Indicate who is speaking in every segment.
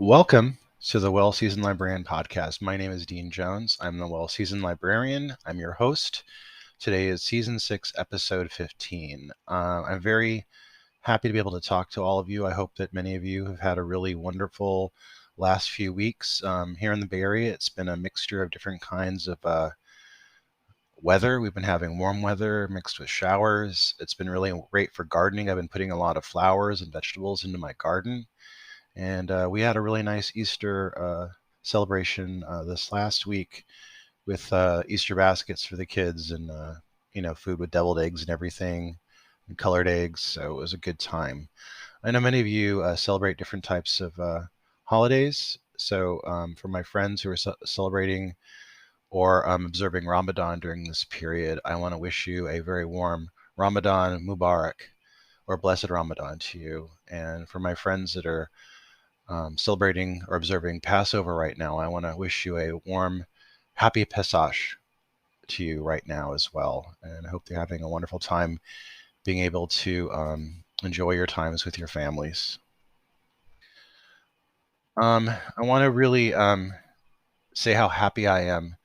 Speaker 1: Welcome to the Well-Seasoned Librarian podcast. My name is Dean Jones. I'm the Well-Seasoned Librarian. I'm your host. Today is Season 6, Episode 15. I'm very happy to be able to talk to all of you. I hope that many of you have had a really wonderful last few weeks. Here in the Bay Area, it's been a mixture of different kinds of weather. We've been having warm weather mixed with showers. It's been really great for gardening. I've been putting a lot of flowers and vegetables into my garden. And we had a really nice Easter celebration this last week with Easter baskets for the kids and, food with deviled eggs and everything and colored eggs. So it was a good time. I know many of you celebrate different types of holidays. So for my friends who are celebrating or observing Ramadan during this period, I want to wish you a very warm Ramadan Mubarak or blessed Ramadan to you. And for my friends that are celebrating or observing Passover right now, I want to wish you a warm, happy Pesach to you right now as well. And I hope you're having a wonderful time being able to enjoy your times with your families. I want to really say how happy I am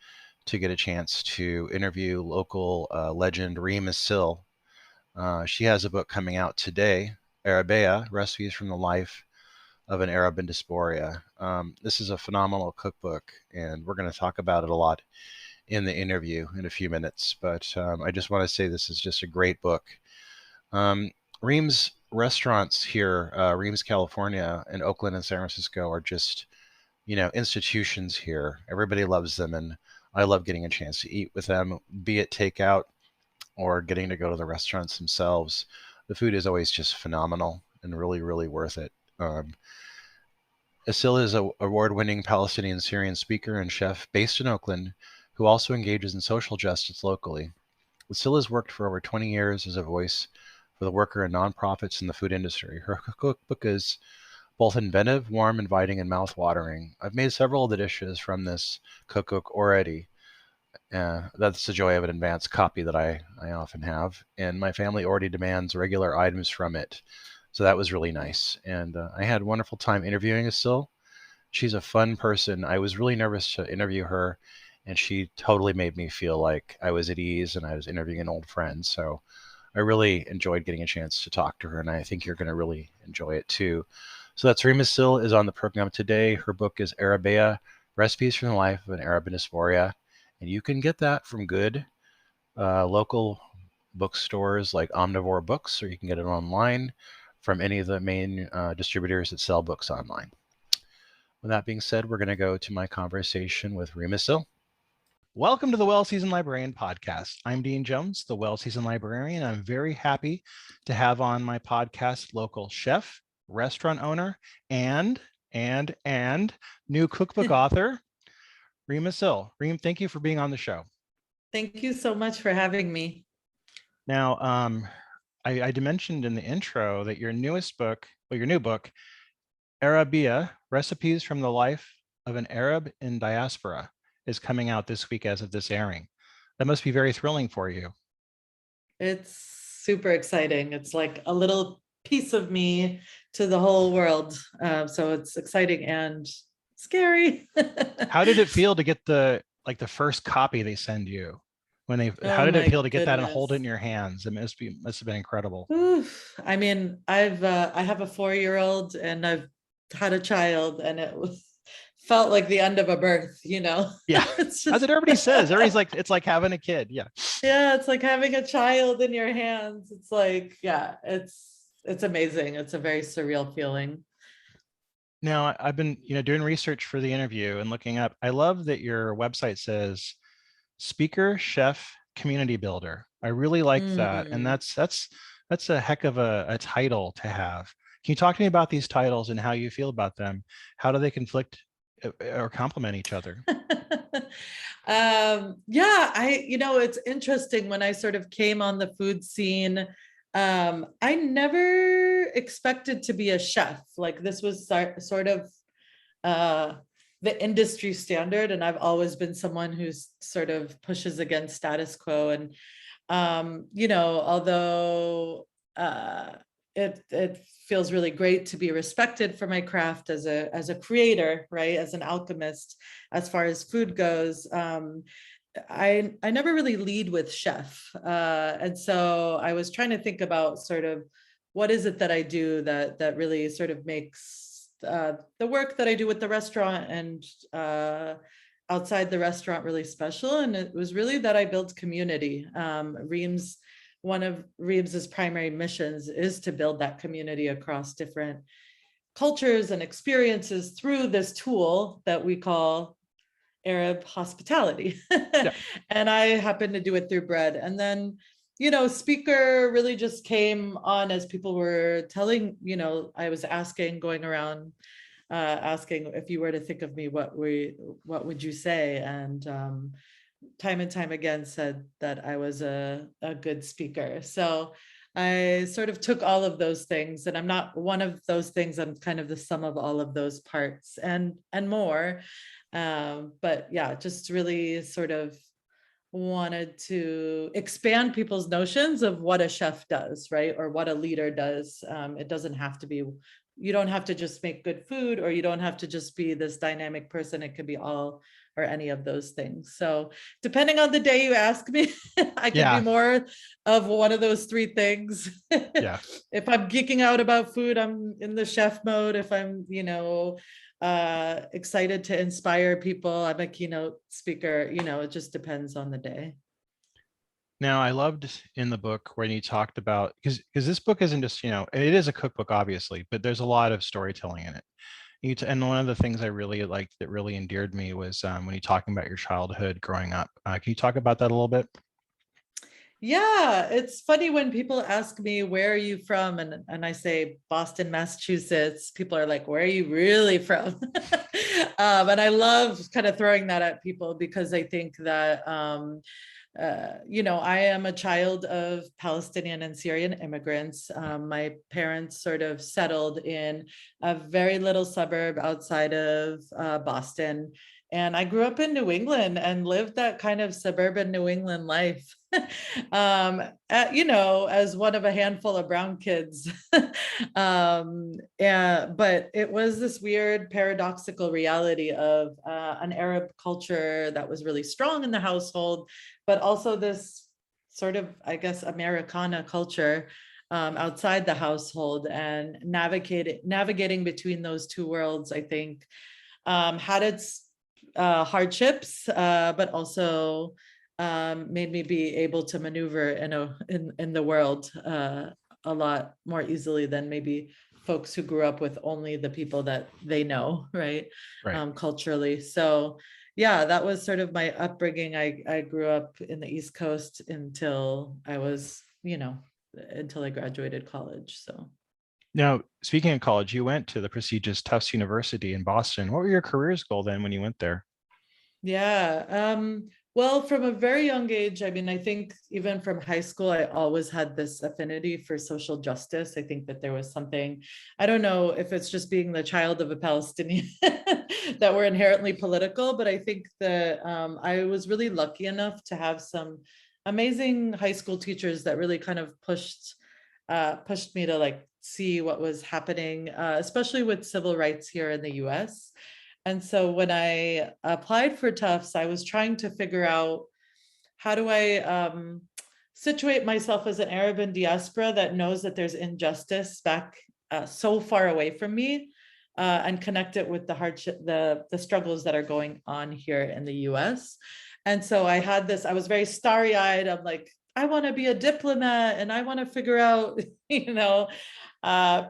Speaker 1: to get a chance to interview local legend Reem Assil. She has a book coming out today, Arabiyya, Recipes from the Life of an Arab in Diaspora. This is a phenomenal cookbook, and we're going to talk about it a lot in the interview in a few minutes. But I just want to say this is just a great book. Reem's restaurants here, Reem's, California, and Oakland and San Francisco are just, institutions here. Everybody loves them, and I love getting a chance to eat with them, be it takeout or getting to go to the restaurants themselves. The food is always just phenomenal and really, really worth it. Assil is an award-winning Palestinian Syrian speaker and chef based in Oakland who also engages in social justice locally. Assil has worked for over 20 years as a voice for the worker and nonprofits in the food industry. Her cookbook is both inventive, warm, inviting, and mouth-watering. I've made several of the dishes from this cookbook already. That's the joy of an advanced copy that I often have. And my family already demands regular items from it. So that was really nice. And I had a wonderful time interviewing Assil. She's a fun person. I was really nervous to interview her, and she totally made me feel like I was at ease and I was interviewing an old friend. So I really enjoyed getting a chance to talk to her, and I think you're going to really enjoy it too. So that's Reem Assil is on the program today. Her book is Arabiyya, Recipes from the Life of an Arab in Diaspora. And you can get that from good local bookstores like Omnivore Books, or you can get it online from any of the main distributors that sell books online. With that being said, we're going to go to my conversation with Reem Assil. Welcome to the Well-Seasoned Librarian podcast. I'm Dean Jones, the Well-Seasoned Librarian. I'm very happy to have on my podcast local chef, restaurant owner, and new cookbook author, Reem Assil. Reem, thank you for being on the show.
Speaker 2: Thank you so much for having me.
Speaker 1: Now, I mentioned in the intro that your new book, Arabiyya, Recipes from the Life of an Arab in Diaspora, is coming out this week as of this airing. That must be very thrilling for you.
Speaker 2: It's super exciting. It's like a little piece of me to the whole world. So it's exciting and scary.
Speaker 1: How did it feel to get the first copy they send you? How did it feel to get that and hold it in your hands? It must have been incredible.
Speaker 2: Oof. I mean, I have a 4-year-old and I've had a child, and it felt like the end of a birth,
Speaker 1: Yeah.
Speaker 2: It's just,
Speaker 1: as everybody says, everybody's like, it's like having a kid. Yeah.
Speaker 2: Yeah, it's like having a child in your hands. It's like, yeah, it's amazing. It's a very surreal feeling.
Speaker 1: Now, I've been, doing research for the interview and looking up. I love that your website says speaker, chef, community builder. I really like that. And that's a heck of a title to have. Can you talk to me about these titles and how you feel about them? How do they conflict or complement each other?
Speaker 2: It's interesting when I sort of came on the food scene. I never expected to be a chef. Like, this was sort of the industry standard, and I've always been someone who's sort of pushes against status quo. And although it feels really great to be respected for my craft as a creator, right? As an alchemist, as far as food goes. I never really lead with chef. And so I was trying to think about sort of what is it that I do that really sort of makes the work that I do with the restaurant and outside the restaurant really special. And it was really that I build community. One of Reems's primary missions is to build that community across different cultures and experiences through this tool that we call Arab hospitality.
Speaker 1: Yeah.
Speaker 2: And I happened to do it through bread. And then, speaker really just came on as people were telling, I was asking, going around, asking, if you were to think of me, what would you say? And time and time again said that I was a good speaker. So I sort of took all of those things, and I'm not one of those things. I'm kind of the sum of all of those parts and more. But yeah, just really sort of wanted to expand people's notions of what a chef does, right? Or what a leader does. It doesn't have to be, you don't have to just make good food, or you don't have to just be this dynamic person. It could be all or any of those things. So depending on the day you ask me, I could be more of one of those three things.
Speaker 1: Yeah.
Speaker 2: If I'm geeking out about food, I'm in the chef mode. If I'm, excited to inspire people, I'm a keynote speaker. It just depends on the day.
Speaker 1: Now, I loved in the book when you talked about, because this book isn't just, it is a cookbook, obviously, but there's a lot of storytelling in it. And one of the things I really liked that really endeared me was when you're talking about your childhood growing up. Can you talk about that a little bit?
Speaker 2: Yeah, it's funny when people ask me, where are you from? And I say Boston, Massachusetts. People are like, where are you really from? And I love kind of throwing that at people, because I think that I am a child of Palestinian and Syrian immigrants. My parents sort of settled in a very little suburb outside of Boston. And I grew up in New England and lived that kind of suburban New England life, as one of a handful of brown kids. But it was this weird paradoxical reality of an Arab culture that was really strong in the household, but also this sort of, I guess, Americana culture outside the household. And navigating between those two worlds, I think, had its hardships, but also made me be able to maneuver in the world a lot more easily than maybe folks who grew up with only the people that they know, right? Culturally. So yeah, that was sort of my upbringing. I grew up in the East Coast until I was, until I graduated college. So.
Speaker 1: Now, speaking of college, you went to the prestigious Tufts University in Boston. What were your careers goal then when you went there?
Speaker 2: Yeah. Well, from a very young age, I mean, I think even from high school, I always had this affinity for social justice. I think that there was something, I don't know if it's just being the child of a Palestinian that we're inherently political, but I think that I was really lucky enough to have some amazing high school teachers that really kind of pushed me to like see what was happening, especially with civil rights here in the US. And so when I applied for Tufts, I was trying to figure out, how do I situate myself as an Arab in diaspora that knows that there's injustice back so far away from me, and connect it with the hardship, the struggles that are going on here in the US. And so I was very starry-eyed. I'm like, I want to be a diplomat and I want to figure out,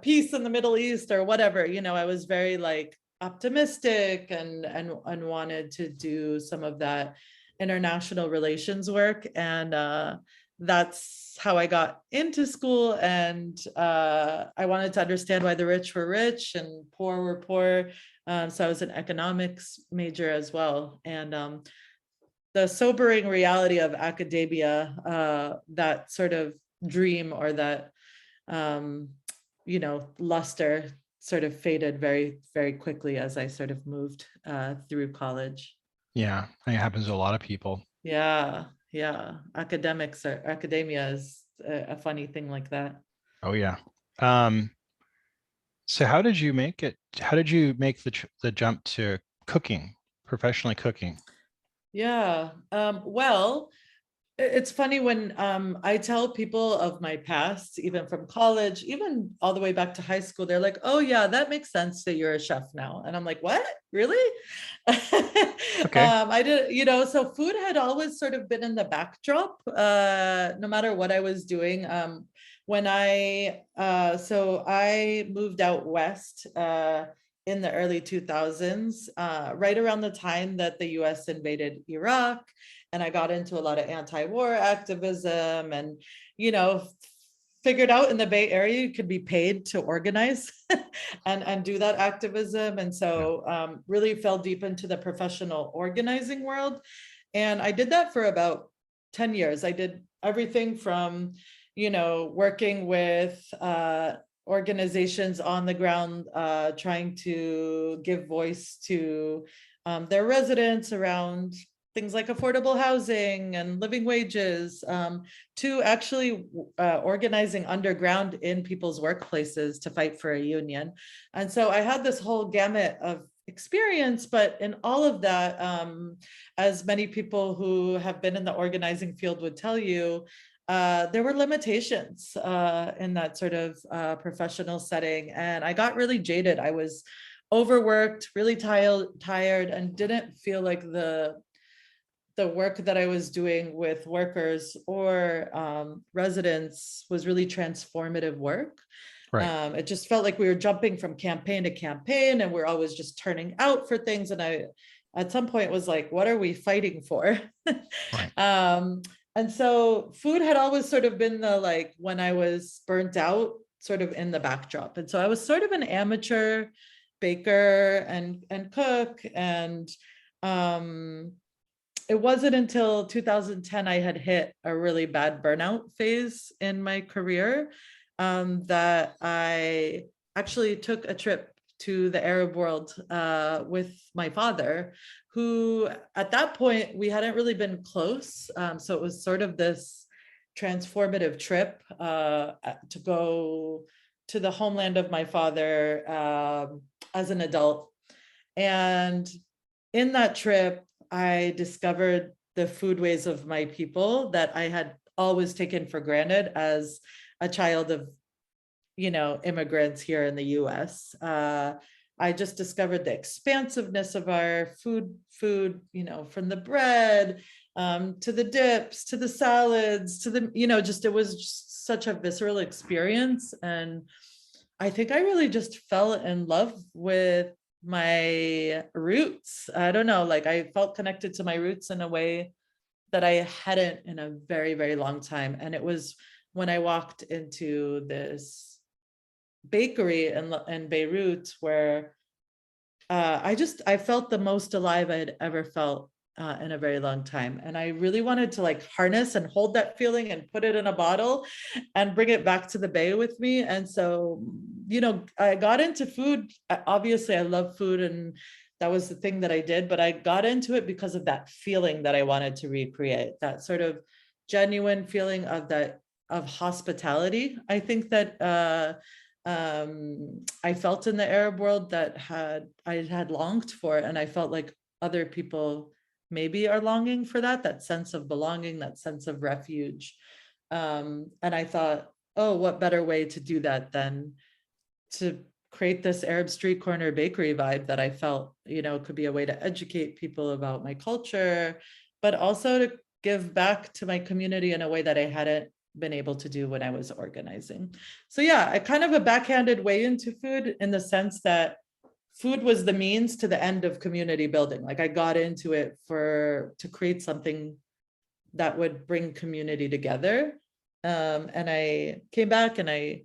Speaker 2: peace in the Middle East or whatever. I was very like optimistic and wanted to do some of that international relations work. And that's how I got into school. And I wanted to understand why the rich were rich and poor were poor. So I was an economics major as well. And the sobering reality of academia, that sort of dream or that, luster sort of faded very, very quickly as I sort of moved through college.
Speaker 1: Yeah, it happens to a lot of people.
Speaker 2: Yeah. Academia is a funny thing like that.
Speaker 1: Oh yeah. So how did you make it? How did you make the jump to cooking, professionally cooking?
Speaker 2: Yeah. Well, it's funny when I tell people of my past, even from college, even all the way back to high school, they're like, oh, yeah, that makes sense that you're a chef now. And I'm like, what? Really?
Speaker 1: Okay.
Speaker 2: I did, so food had always sort of been in the backdrop, no matter what I was doing. So I moved out west in the early 2000s, right around the time that the US invaded Iraq, and I got into a lot of anti-war activism, and figured out in the Bay Area you could be paid to organize and do that activism, and so really fell deep into the professional organizing world. And I did that for about 10 years. I did everything from working with organizations on the ground, trying to give voice to their residents around things like affordable housing and living wages, to actually organizing underground in people's workplaces to fight for a union. And so I had this whole gamut of experience, but in all of that, as many people who have been in the organizing field would tell you, there were limitations in that sort of professional setting. And I got really jaded. I was overworked, really tired, and didn't feel like the work that I was doing with workers or residents was really transformative work.
Speaker 1: Right.
Speaker 2: It just felt like we were jumping from campaign to campaign, and we're always just turning out for things. And I, at some point, was like, what are we fighting for?
Speaker 1: Right.
Speaker 2: And so food had always sort of been the, like, when I was burnt out, sort of in the backdrop. And so I was sort of an amateur baker and cook. And it wasn't until 2010 I had hit a really bad burnout phase in my career, that I actually took a trip to the Arab world with my father, who at that point we hadn't really been close. So it was sort of this transformative trip to go to the homeland of my father as an adult. And in that trip, I discovered the foodways of my people that I had always taken for granted as a child of, immigrants here in the US. I just discovered the expansiveness of our food, from the bread to the dips, to the salads, to the, it was just such a visceral experience. And I think I really just fell in love with my roots. I don't know, like I felt connected to my roots in a way that I hadn't in a very, very long time. And it was when I walked into this bakery in Beirut where I felt the most alive I had ever felt in a very long time. And I really wanted to like harness and hold that feeling and put it in a bottle and bring it back to the Bay with me. And so, I got into food. Obviously, I love food, and that was the thing that I did, but I got into it because of that feeling that I wanted to recreate, that sort of genuine feeling of hospitality. I think that I felt in the Arab world that I had longed for, and I felt like other people maybe are longing for that sense of belonging, that sense of refuge. And I thought, oh, what better way to do that than to create this Arab street corner bakery vibe that I felt, could be a way to educate people about my culture, but also to give back to my community in a way that I hadn't been able to do when I was organizing. So yeah, I kind of a backhanded way into food in the sense that food was the means to the end of community building. Like I got into it to create something that would bring community together. And I came back and I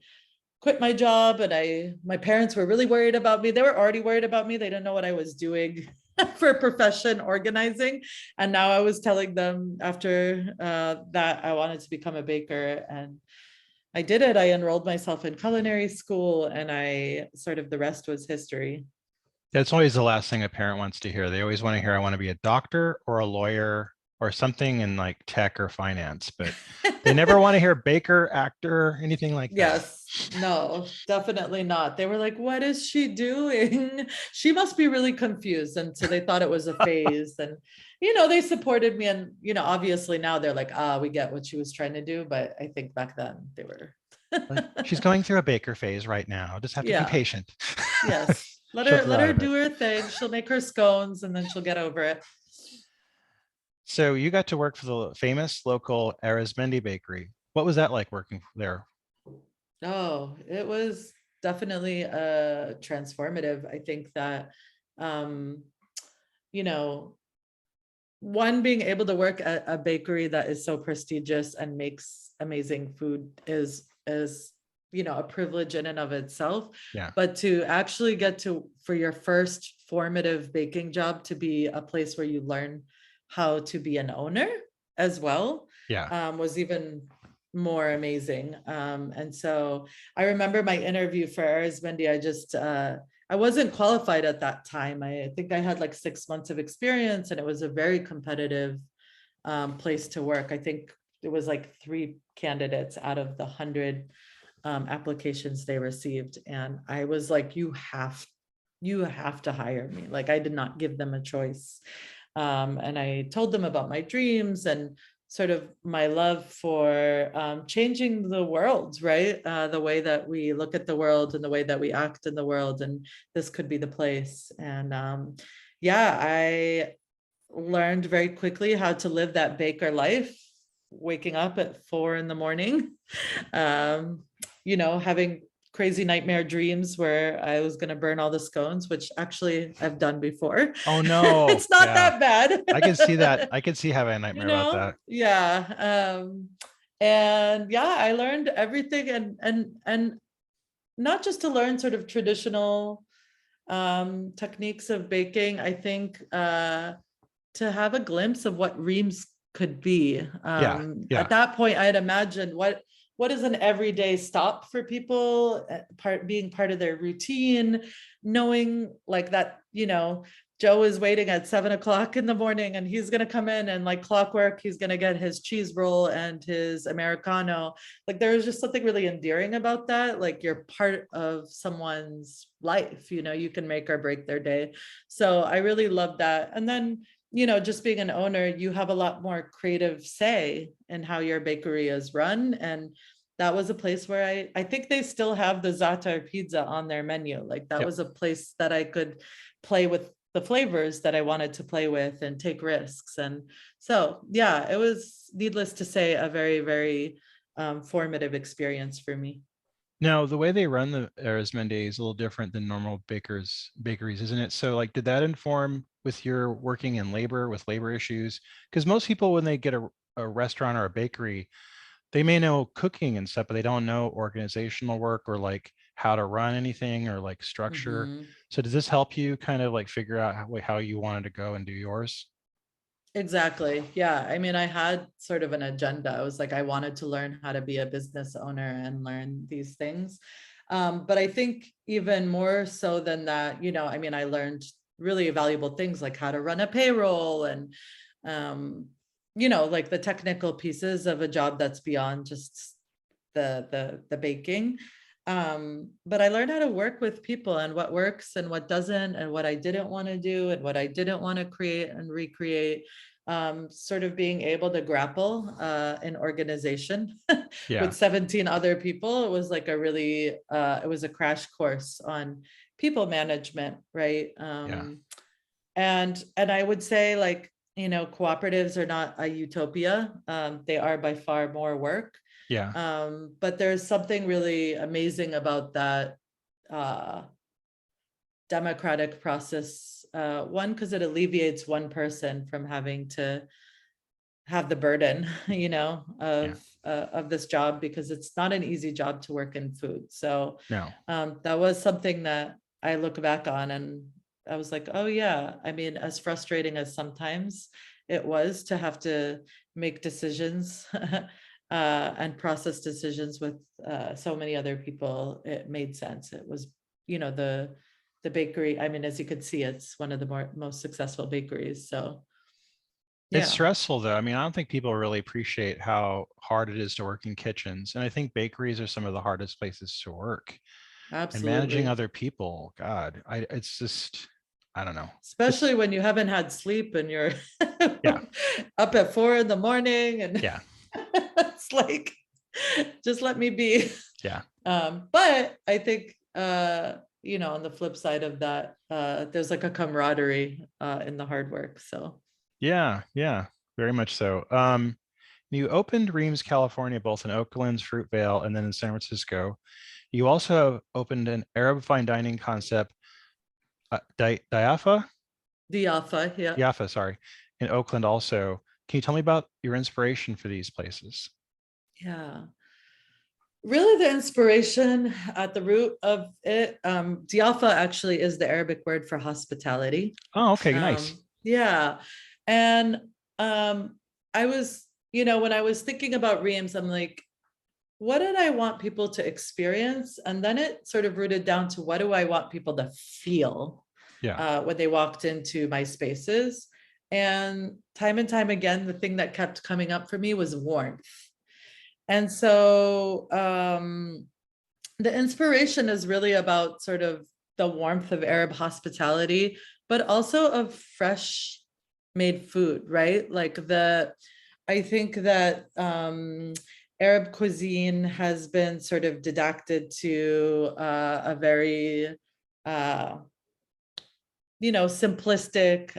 Speaker 2: quit my job, and my parents were really worried about me. They were already worried about me. They didn't know what I was doing for a profession organizing. And now I was telling them after that I wanted to become a baker, and I did it. I enrolled myself in culinary school, and the rest was history.
Speaker 1: That's always the last thing a parent wants to hear. They always want to hear, I want to be a doctor or a lawyer or something in like tech or finance, but they never want to hear baker, actor, anything like that.
Speaker 2: Yes, no, definitely not. They were like, what is she doing? She must be really confused. And so they thought it was a phase. And, they supported me. And, obviously now they're like, we get what she was trying to do. But I think back then they were.
Speaker 1: Like, she's going through a baker phase right now. Just have to be
Speaker 2: Yeah.
Speaker 1: patient.
Speaker 2: Yes. Let
Speaker 1: She'll
Speaker 2: her
Speaker 1: grow
Speaker 2: let
Speaker 1: out
Speaker 2: her
Speaker 1: of it.
Speaker 2: do her thing. She'll make her scones and then she'll get over it.
Speaker 1: So you got to work for the famous local Arizmendi bakery. What was that like working there?
Speaker 2: Oh, it was definitely transformative. I think that um, you know, one, being able to work at a bakery that is so prestigious and makes amazing food is a privilege in and of itself.
Speaker 1: Yeah.
Speaker 2: But to actually get to, for your first formative baking job, to be a place where you learn how to be an owner as well,
Speaker 1: Yeah.
Speaker 2: was even more amazing. And so I remember my interview for Arizmendi. I wasn't qualified at that time. I think I had like 6 months of experience, and it was a very competitive place to work. I think it was like 3 candidates out of the 100 applications they received. And I was like, you have to hire me. Like, I did not give them a choice. And I told them about my dreams and sort of my love for changing the world, right? The way that we look at the world and the way that we act in the world. And this could be the place. And yeah, I learned very quickly how to live that baker life, waking up at 4 a.m, having crazy nightmare dreams where I was going to burn all the scones, which actually I've done before.
Speaker 1: Oh no.
Speaker 2: It's not
Speaker 1: Yeah.
Speaker 2: that bad.
Speaker 1: I can see that. I can see having a nightmare about that.
Speaker 2: Yeah. And yeah, I learned everything, and not just to learn sort of traditional techniques of baking. I think to have a glimpse of what Reams could be.
Speaker 1: Yeah. Yeah.
Speaker 2: At that point, I had imagined what is an everyday stop for people, being part of their routine, knowing like that, Joe is waiting at 7 o'clock in the morning and he's going to come in and like clockwork, he's going to get his cheese roll and his Americano. Like there was just something really endearing about that. Like you're part of someone's life, you can make or break their day. So I really loved that. And then, just being an owner, you have a lot more creative say in how your bakery is run. And that was a place where I think they still have the za'atar pizza on their menu. Like that
Speaker 1: Yep.
Speaker 2: was a place that I could play with the flavors that I wanted to play with and take risks. And so, yeah, it was, needless to say, a very, very formative experience for me.
Speaker 1: Now, the way they run the Arizmendi is a little different than normal bakeries, isn't it? So, like, did that inform with your working in labor, with labor issues? Because most people, when they get a restaurant or a bakery, they may know cooking and stuff, but they don't know organizational work or like how to run anything or like structure.
Speaker 2: Mhm.
Speaker 1: So, does this help you kind of like figure out how you wanted to go and do yours?
Speaker 2: Exactly. Yeah. I mean, I had sort of an agenda. I was like, I wanted to learn how to be a business owner and learn these things. But I think even more so than that, I mean, I learned really valuable things like how to run a payroll and, like the technical pieces of a job that's beyond just the baking. But I learned how to work with people and what works and what doesn't, and what I didn't want to do and what I didn't want to create and recreate. Sort of being able to grapple in organization
Speaker 1: Yeah.
Speaker 2: with 17 other people. It was like it was a crash course on people management, right?
Speaker 1: Yeah.
Speaker 2: And I would say, like, cooperatives are not a utopia. They are by far more work.
Speaker 1: Yeah.
Speaker 2: But there's something really amazing about that uh, democratic process. One, because it alleviates one person from having to have the burden,
Speaker 1: Yeah.
Speaker 2: of this job, because it's not an easy job to work in food. So
Speaker 1: No.
Speaker 2: that was something that I look back on, and I was like, oh yeah. I mean, as frustrating as sometimes it was to have to make decisions and process decisions with so many other people, it made sense. It was, the bakery. I mean, as you could see, it's one of the most successful bakeries. So
Speaker 1: It's
Speaker 2: Yeah,
Speaker 1: stressful though. I mean, I don't think people really appreciate how hard it is to work in kitchens. And I think bakeries are some of the hardest places to work. And managing
Speaker 2: absolutely.
Speaker 1: other people, God, it's just, I don't know. It's,
Speaker 2: Especially when you haven't had sleep and you're
Speaker 1: yeah,
Speaker 2: up at 4 a.m. and
Speaker 1: yeah,
Speaker 2: it's like, just let me be.
Speaker 1: yeah,
Speaker 2: But I think, on the flip side of that, there's like a camaraderie in the hard work. So
Speaker 1: yeah, yeah, very much so. You opened Reams, California, both in Oakland's Fruitvale and then in San Francisco. You also opened an Arab fine dining concept, Dyafa,
Speaker 2: Dyafa, yeah.
Speaker 1: Dyafa, sorry, in Oakland also. Can you tell me about your inspiration for these places?
Speaker 2: Yeah. Really, the inspiration at the root of it, Dyafa actually is the Arabic word for hospitality.
Speaker 1: Oh, okay, nice.
Speaker 2: Yeah. And I was, when I was thinking about Reams, I'm like, what did I want people to experience? And then it sort of rooted down to what do I want people to feel
Speaker 1: Yeah,
Speaker 2: when they walked into my spaces? And time again, the thing that kept coming up for me was warmth. And so the inspiration is really about sort of the warmth of Arab hospitality, but also of fresh made food, right? I think that Arab cuisine has been sort of didacted to a very uh, simplistic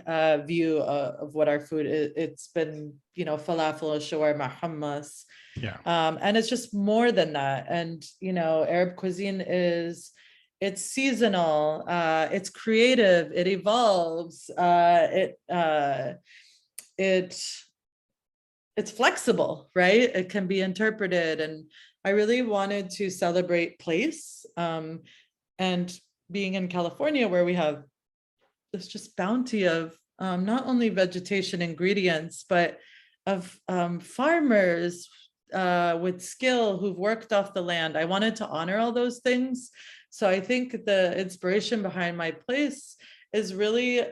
Speaker 2: view of what our food is. It's been, falafel, shawarma, hummus,
Speaker 1: yeah,
Speaker 2: and it's just more than that. And Arab cuisine it's seasonal, it's creative, it evolves, it it's flexible, right? It can be interpreted, and I really wanted to celebrate place, and being in California where we have this just bounty of not only vegetation ingredients, but of farmers with skill who've worked off the land. I wanted to honor all those things. So I think the inspiration behind my place is really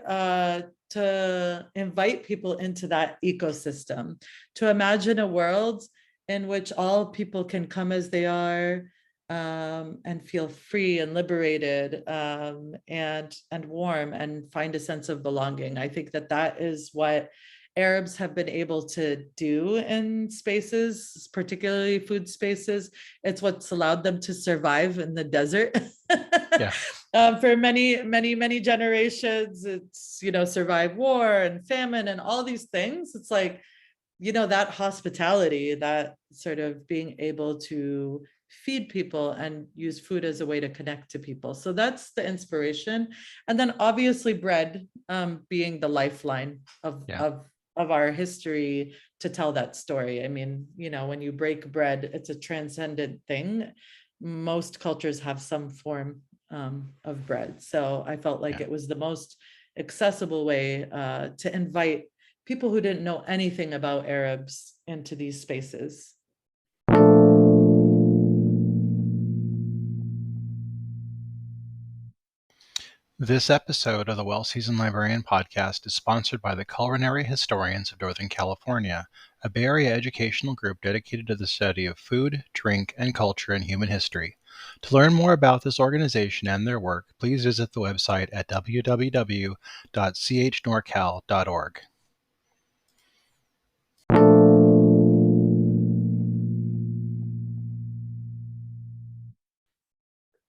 Speaker 2: to invite people into that ecosystem, to imagine a world in which all people can come as they are, and feel free and liberated, and warm, and find a sense of belonging. I think that is what Arabs have been able to do in spaces, particularly food spaces. It's what's allowed them to survive in the desert.
Speaker 1: yeah,
Speaker 2: For many generations. It's, survive war and famine and all these things. It's like, that hospitality, that sort of being able to feed people and use food as a way to connect to people. So that's the inspiration. And then obviously bread, being the lifeline of,
Speaker 1: yeah,
Speaker 2: of, of our history to tell that story. I mean, when you break bread, it's a transcendent thing. Most cultures have some form of bread. So I felt like
Speaker 1: yeah.
Speaker 2: it was the most accessible way to invite people who didn't know anything about Arabs into these spaces.
Speaker 1: This episode of the Well-Seasoned Librarian podcast is sponsored by the Culinary Historians of Northern California, a Bay Area educational group dedicated to the study of food, drink, and culture in human history. To learn more about this organization and their work, please visit the website at www.chnorcal.org.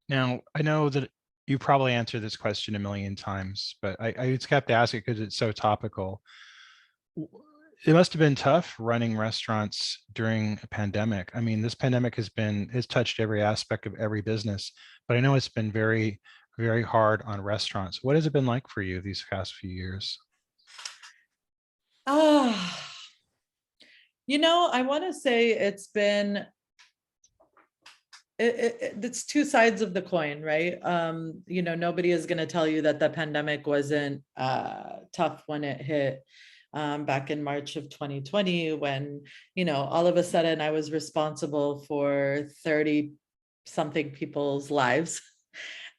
Speaker 1: Now, I know that you probably answered this question a million times, but I just kept asking because it's so topical. It must have been tough running restaurants during a pandemic. I mean, this pandemic has touched every aspect of every business, but I know it's been very, very hard on restaurants. What has it been like for you these past few years?
Speaker 2: Ah, I want to say it's two sides of the coin, right? Nobody is going to tell you that the pandemic wasn't tough when it hit, back in March of 2020, when, all of a sudden I was responsible for 30 something people's lives.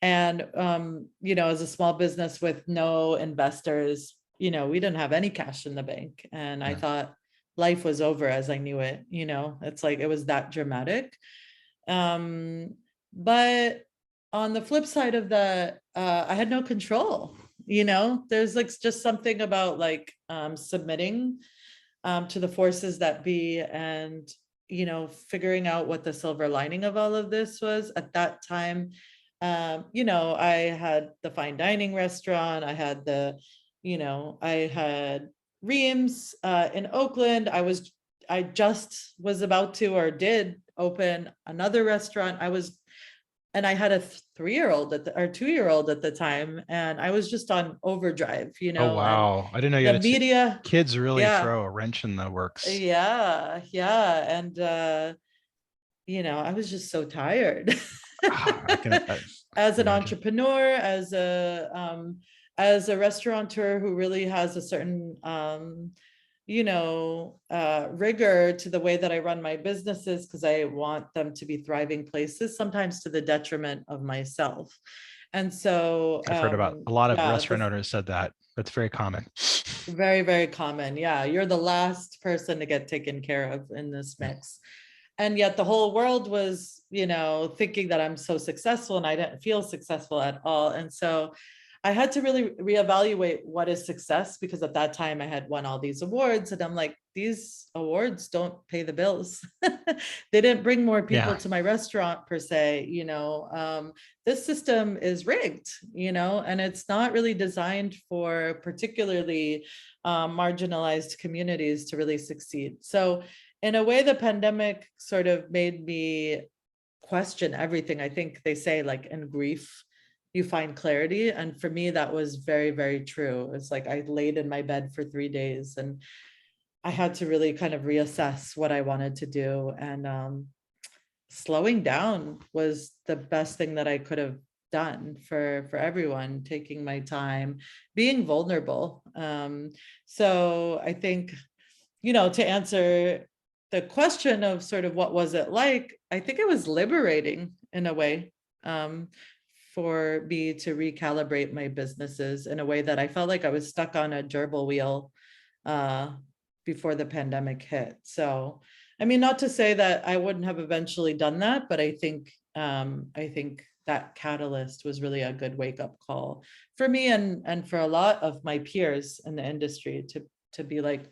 Speaker 2: And, as a small business with no investors, we didn't have any cash in the bank. And I thought life was over as I knew it, it's like, it was that dramatic. But on the flip side of that, I had no control, there's like just something about like submitting to the forces that be, and figuring out what the silver lining of all of this was at that time. I had the fine dining restaurant, I had I had Reem's in Oakland. I just was about to, or did open another restaurant. And I had a 3-year-old or 2-year-old at the time, and I was just on overdrive,
Speaker 1: Oh,
Speaker 2: and
Speaker 1: wow. I didn't know you
Speaker 2: the
Speaker 1: had
Speaker 2: media,
Speaker 1: kids really
Speaker 2: yeah,
Speaker 1: throw a wrench in the works.
Speaker 2: yeah. And, I was just so tired.
Speaker 1: I can
Speaker 2: As an
Speaker 1: imagine.
Speaker 2: entrepreneur, as a restaurateur who really has a certain rigor to the way that I run my businesses, because I want them to be thriving places, sometimes to the detriment of myself. And so
Speaker 1: I've heard about a lot of
Speaker 2: yeah,
Speaker 1: restaurant owners said that. That's very common.
Speaker 2: very, very common. Yeah, you're the last person to get taken care of in this mix. And yet the whole world was, thinking that I'm so successful, and I didn't feel successful at all. And so I had to really reevaluate what is success, because at that time I had won all these awards, and I'm like, these awards don't pay the bills. They didn't bring more people
Speaker 1: Yeah.
Speaker 2: to my restaurant per se. This system is rigged, and it's not really designed for particularly marginalized communities to really succeed. So in a way, the pandemic sort of made me question everything. I think they say, like, in grief, you find clarity. And for me, that was very, very true. It's like I laid in my bed for 3 days, and I had to really kind of reassess what I wanted to do. And slowing down was the best thing that I could have done for everyone, taking my time, being vulnerable. So I think, to answer the question of sort of what was it like, I think it was liberating in a way, for me to recalibrate my businesses in a way that I felt like I was stuck on a gerbil wheel uh, before the pandemic hit. So, I mean, not to say that I wouldn't have eventually done that, but I think that catalyst was really a good wake up call for me, and for a lot of my peers in the industry, to be like,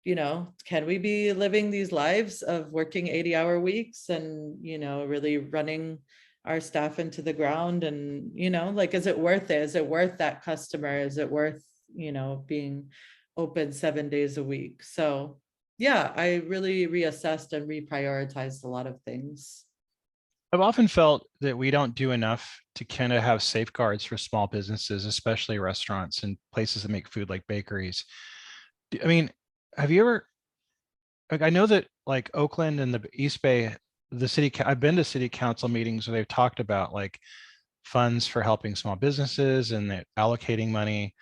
Speaker 2: can we be living these lives of working 80-hour weeks and, really running our staff into the ground? And, like, is it worth it? Is it worth that customer? Is it worth, being open 7 days a week? So yeah, I really reassessed and reprioritized a lot of things.
Speaker 1: I've often felt that we don't do enough to kind of have safeguards for small businesses, especially restaurants and places that make food like bakeries. I mean, have you ever, like, I know that like Oakland and the East Bay, I've been to city council meetings where they've talked about like funds for helping small businesses and allocating money.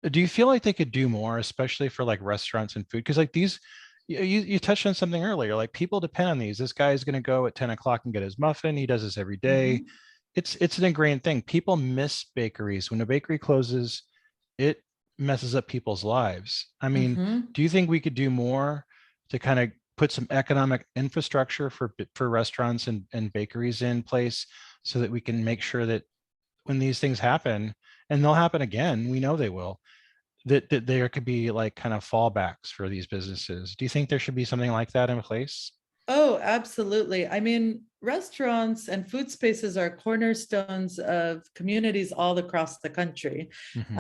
Speaker 1: Do you feel like they could do more, especially for like restaurants and food? Because like these, you touched on something earlier, like people depend on these. This guy is going to go at 10 o'clock and get his muffin. He does this every day.
Speaker 2: Mhm.
Speaker 1: It's an ingrained thing. People miss bakeries. When a bakery closes, it messes up people's lives. I mean,
Speaker 2: Mhm.
Speaker 1: do you think we could do more to kind of put some economic infrastructure for restaurants and bakeries in place so that we can make sure that when these things happen, and they'll happen again, we know they will, that there could be like kind of fallbacks for these businesses. Do you think there should be something like that in place?
Speaker 2: Oh, absolutely. I mean, restaurants and food spaces are cornerstones of communities all across the country.
Speaker 1: Hmm.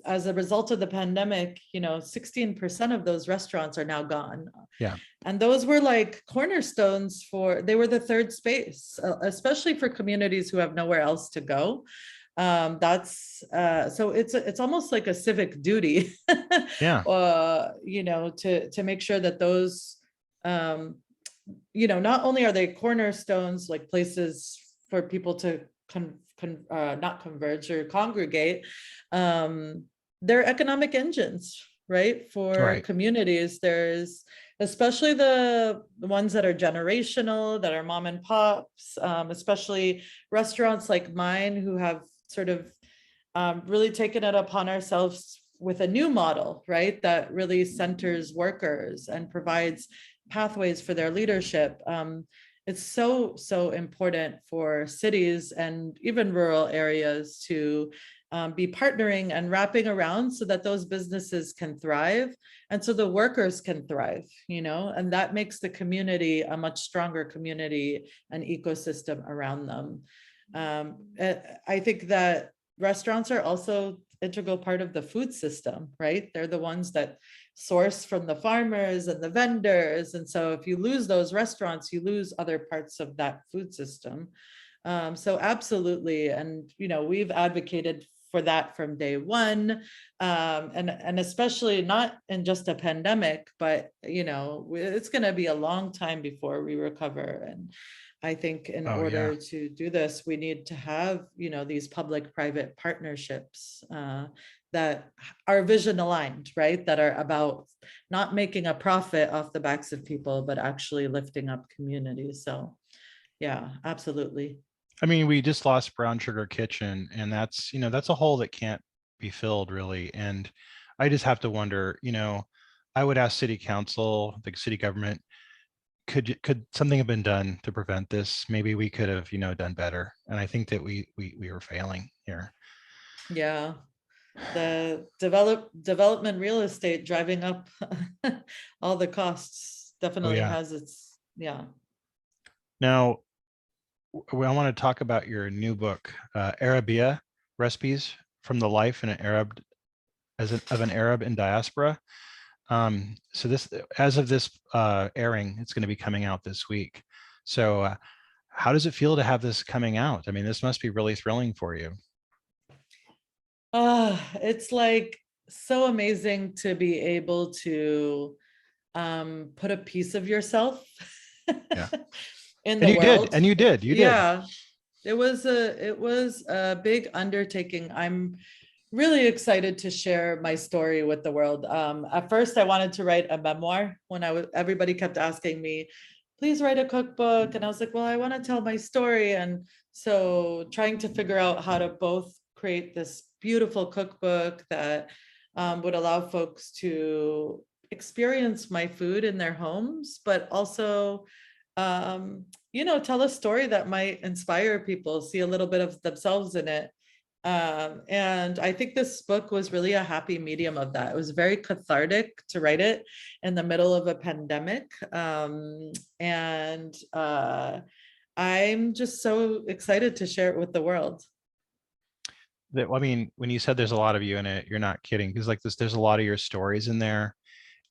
Speaker 2: As a result of the pandemic, 16% of those restaurants are now gone.
Speaker 1: Yeah.
Speaker 2: And those were like cornerstones they were the third space, especially for communities who have nowhere else to go. That's so it's almost like a civic duty,
Speaker 1: Yeah.
Speaker 2: to make sure that those, not only are they cornerstones, like places for people to not converge or congregate, they're economic engines, right? For
Speaker 1: Right.
Speaker 2: communities, there's especially the ones that are generational, that are mom and pops, especially restaurants like mine who have sort of really taken it upon ourselves with a new model, right? That really centers workers and provides pathways for their leadership. It's so, so important for cities and even rural areas to be partnering and wrapping around so that those businesses can thrive and so the workers can thrive, and that makes the community a much stronger community and ecosystem around them. I think that restaurants are also integral part of the food system, right? They're the ones that source from the farmers and the vendors. And so if you lose those restaurants, you lose other parts of that food system. So absolutely. And, we've advocated for that from day one. And especially not in just a pandemic, but, it's going to be a long time before we recover. And I think in order to do this, we need to have, these public-private partnerships that are vision aligned, right? That are about not making a profit off the backs of people, but actually lifting up communities. So yeah, absolutely.
Speaker 1: I mean, we just lost Brown Sugar Kitchen, and that's a hole that can't be filled really. And I just have to wonder, I would ask city council, the city government, could something have been done to prevent this? Maybe we could have, done better. And I think that we were failing here.
Speaker 2: Yeah. The development real estate driving up all the costs definitely has its, yeah.
Speaker 1: Now, I want to talk about your new book, Arabiyya, Recipes from the Life in an Arab of an Arab in Diaspora. So this, as of this airing, it's going to be coming out this week. So how does it feel to have this coming out? I mean, this must be really thrilling for you.
Speaker 2: It's like so amazing to be able to put a piece of yourself in the world.
Speaker 1: And you did.
Speaker 2: Yeah. It was a big undertaking. I'm really excited to share my story with the world. At first, I wanted to write a memoir when everybody kept asking me, please write a cookbook. And I was like, well, I want to tell my story. And so trying to figure out how to both create this beautiful cookbook that would allow folks to experience my food in their homes, but also tell a story that might inspire people, see a little bit of themselves in it. And I think this book was really a happy medium of that. It was very cathartic to write it in the middle of a pandemic. I'm just so excited to share it with the world.
Speaker 1: I mean, when you said there's a lot of you in it, you're not kidding, because like there's a lot of your stories in there,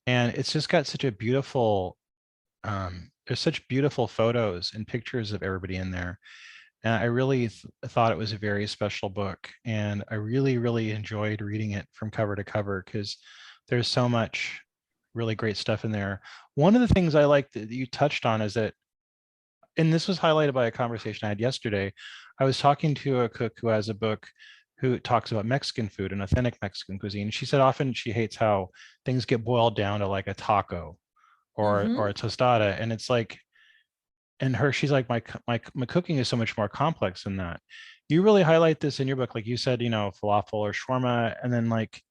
Speaker 1: and it's just got such a beautiful, there's such beautiful photos and pictures of everybody in there. And I really thought it was a very special book, and I really, really enjoyed reading it from cover to cover because there's so much really great stuff in there. One of the things I like that you touched on is that, and this was highlighted by a conversation I had yesterday, I was talking to a cook who has a book who talks about Mexican food and authentic Mexican cuisine. She said often she hates how things get boiled down to like a taco or a tostada, and it's like, and she's like, my cooking is so much more complex than that. You really highlight this in your book, like you said, falafel or shawarma, and then like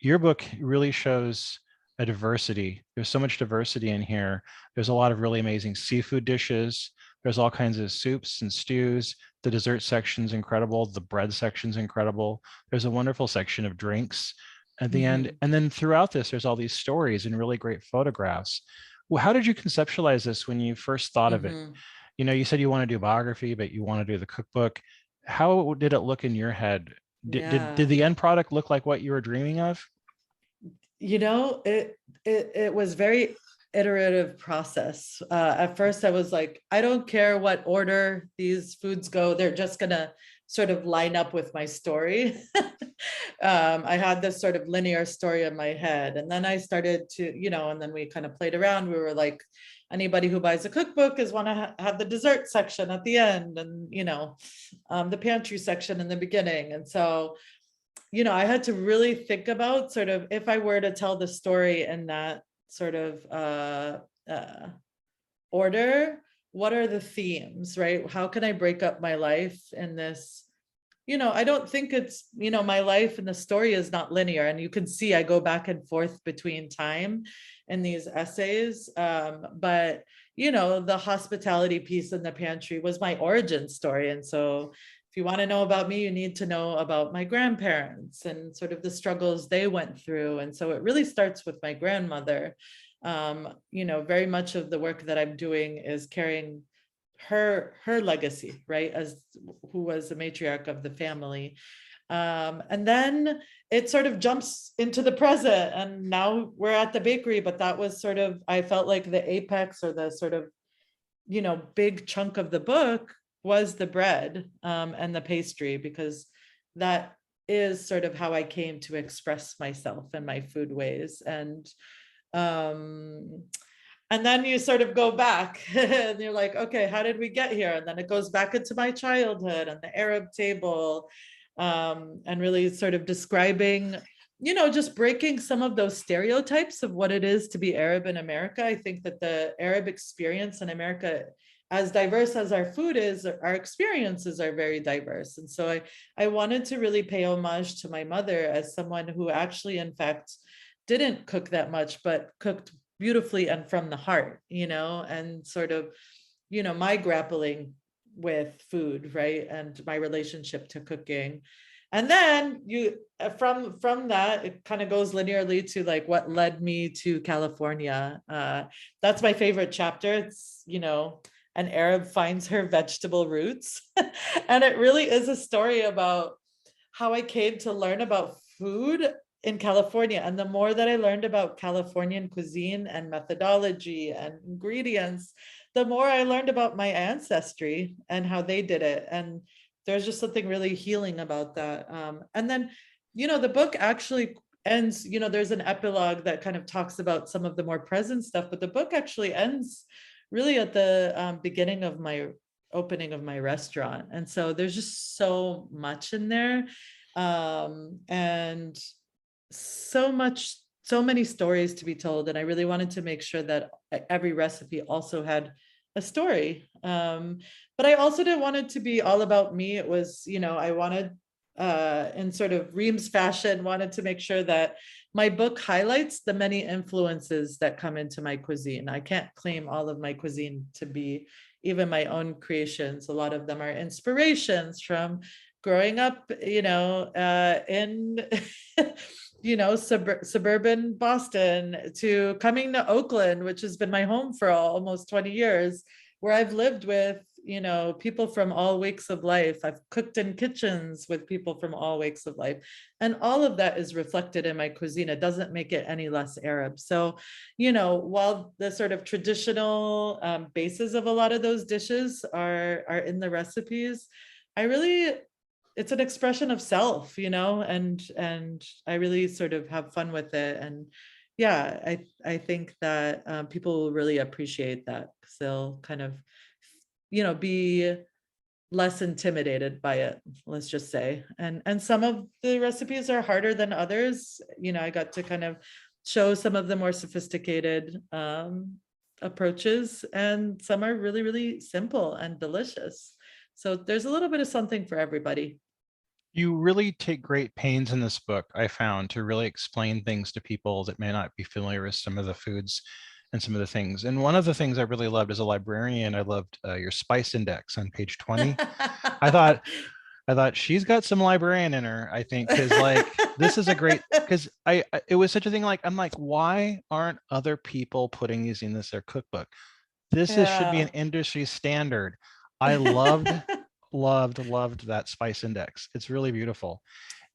Speaker 1: your book really shows a diversity. There's so much diversity in here. There's a lot of really amazing seafood dishes. There's all kinds of soups and stews. The dessert section's incredible. The bread section's incredible. There's a wonderful section of drinks at the end. And then throughout this, there's all these stories and really great photographs. Well, how did you conceptualize this when you first thought of it? You said you want to do biography, but you want to do the cookbook. How did it look in your head? Did the end product look like what you were dreaming of?
Speaker 2: It was very iterative process. At first I was like, I don't care what order these foods go, they're just gonna sort of line up with my story. I had this sort of linear story in my head, and then I started to, and then we kind of played around. We were like, anybody who buys a cookbook is want to have the dessert section at the end, and the pantry section in the beginning. And so I had to really think about sort of, if I were to tell the story in that sort of order, what are the themes, right? How can I break up my life in this, I don't think it's, my life and the story is not linear. And you can see I go back and forth between time in these essays. But, the hospitality piece in the pantry was my origin story. And so if you want to know about me, you need to know about my grandparents and sort of the struggles they went through. And so it really starts with my grandmother. Very much of the work that I'm doing is carrying her legacy, right, as who was the matriarch of the family. And then it sort of jumps into the present, and now we're at the bakery. But that was sort of, I felt like the apex, or the sort of, big chunk of the book was the bread, and the pastry, because that is sort of how I came to express myself in my food ways. And then you sort of go back and you're like, okay, how did we get here? And then it goes back into my childhood and the Arab table, and really sort of describing, just breaking some of those stereotypes of what it is to be Arab in America. I think that the Arab experience in America, as diverse as our food is, our experiences are very diverse. And so I wanted to really pay homage to my mother as someone who actually, in fact, didn't cook that much, but cooked beautifully and from the heart, and sort of, my grappling with food, right, and my relationship to cooking. And then you, from that, it kind of goes linearly to like what led me to California. That's my favorite chapter. It's, an Arab finds her vegetable roots. And it really is a story about how I came to learn about food in California. And the more that I learned about Californian cuisine and methodology and ingredients, the more I learned about my ancestry and how they did it. And there's just something really healing about that. And then, the book actually ends, there's an epilogue that kind of talks about some of the more present stuff, but the book actually ends really at the beginning of my opening of my restaurant. And so there's just so much in there. And so many stories to be told. And I really wanted to make sure that every recipe also had a story. But I also didn't want it to be all about me. It was, I wanted, in sort of Reem's fashion, wanted to make sure that my book highlights the many influences that come into my cuisine. I can't claim all of my cuisine to be even my own creations. A lot of them are inspirations from growing up, in suburban Boston, to coming to Oakland, which has been my home for almost 20 years, where I've lived with, people from all walks of life. I've cooked in kitchens with people from all walks of life. And all of that is reflected in my cuisine. It doesn't make it any less Arab. So, while the sort of traditional bases of a lot of those dishes are in the recipes, it's an expression of self, and I really sort of have fun with it. And yeah, I think that people will really appreciate that, because they'll kind of, be less intimidated by it, let's just say. And some of the recipes are harder than others. I got to kind of show some of the more sophisticated approaches, and some are really, really simple and delicious. So there's a little bit of something for everybody.
Speaker 1: You really take great pains in this book, I found, to really explain things to people that may not be familiar with some of the foods and some of the things. And one of the things I really loved as a librarian, I loved your spice index on page 20. I thought she's got some librarian in her, I think, because like this is a great, because it was such a thing, like I'm like, why aren't other people putting these in their cookbook? This should be an industry standard. I loved that spice index. It's really beautiful.